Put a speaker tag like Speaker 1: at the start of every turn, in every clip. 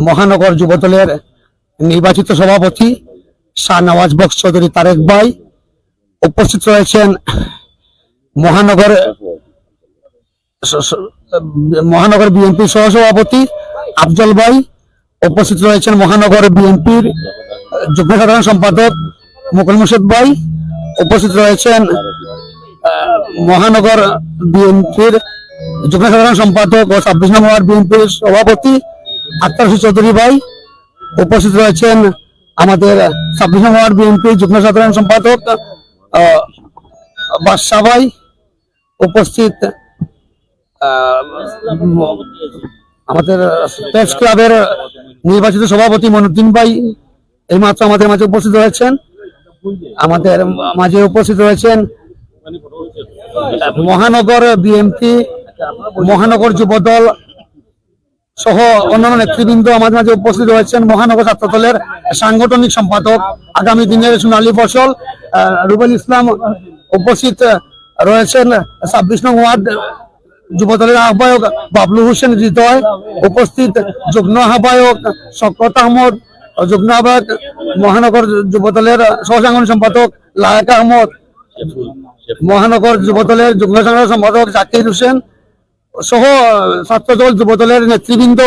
Speaker 1: মহানগর যুবদলের নির্বাচিত সভাপতি শাহনওয়াজ বক্স চৌধুরী তারেক ভাই, উপস্থিত রয়েছেন মহানগর বিএনপির সহসভাপতি আফজল ভাই, উপস্থিত রয়েছেন মহানগর বিএনপির যুগ্ম সাধারণ সম্পাদক মুকুল মুর্শিদ ভাই, উপস্থিত রয়েছেন মহানগর বিএনপির যুগ্ম সাধারণ সম্পাদক ও 26 নং ওয়ার্ড বিএনপির সভাপতি আক্তার হোসেন চৌধুরী ভাই, উপস্থিত রয়েছেন আমাদের 26 নং ওয়ার্ড বিএনপির যুগ্ম সাধারণ সম্পাদক বাদশা ভাই, উপস্থিত আমাদের প্রেস ক্লাবের নির্বাচিত সভাপতি মনুদ্দিন ভাই এইমাত্র আমাদের মাঝে উপস্থিত রয়েছেন। আমাদের মাঝে উপস্থিত রয়েছেন মহানগর বিএনপি, মহানগর যুবদল সহ অন্যান্য নেতৃবৃন্দ আমাদের মাঝে উপস্থিত রয়েছেন। মহানগর ছাত্র দলের সাংগঠনিক সম্পাদক আগামী দিনের সোনালী ফসল রুবেল ইসলাম, উপস্থিত রয়েছেন 26 নং ওয়ার্ড যুবদলের আহ্বায়ক বাবলু হোসেন হৃদয়, উপস্থিত যুগ্ম আহ্বায়ক শওকত আহমদ, যুগ্ম আহ্বায়ক মহানগর যুবদলের সহসাংগঠনিক সম্পাদক লায়েক আহমদ, মহানগর যুবদলের যুগ্ম সাংগঠনিক সম্পাদক জাকির হোসেন সহ ছাত্রদল যুবদলের নেতৃবৃন্দ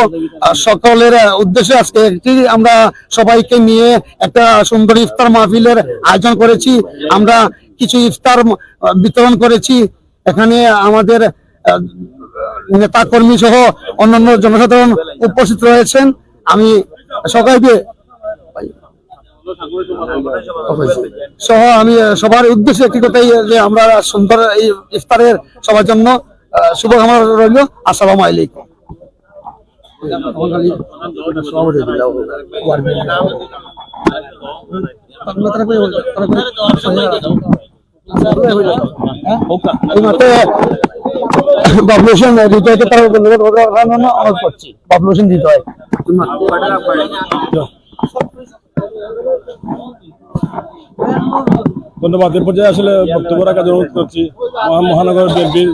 Speaker 1: সকলের উদ্দেশ্যে আজকে একটি আমরা সবাইকে নিয়ে একটা সুন্দর ইফতার মাহফিলের আয়োজন করেছি। আমরা কিছু ইফতার বিতরণ করেছি। এখানে আমাদের নেতা কর্মী সহ অন্যান্য জনসাধারণ উপস্থিত রয়েছেন। আমি সবাইকে সহ আমি সবার উদ্দেশ্যে একটি কথাই যে আমরা সুন্দর এই ইফতারের সবার জন্য শুভকামনা রইল। আসসালামু আলাইকুম। বাবলু হোসেন হৃদয়কে তারা অনুরোধ করছি। বাবলু হোসেন হৃদয়,
Speaker 2: ধন্যবাদ। এ পর্যায়ে আসলে বক্তব্য রাখার অনুরোধ করছি মহানগর বিএনপির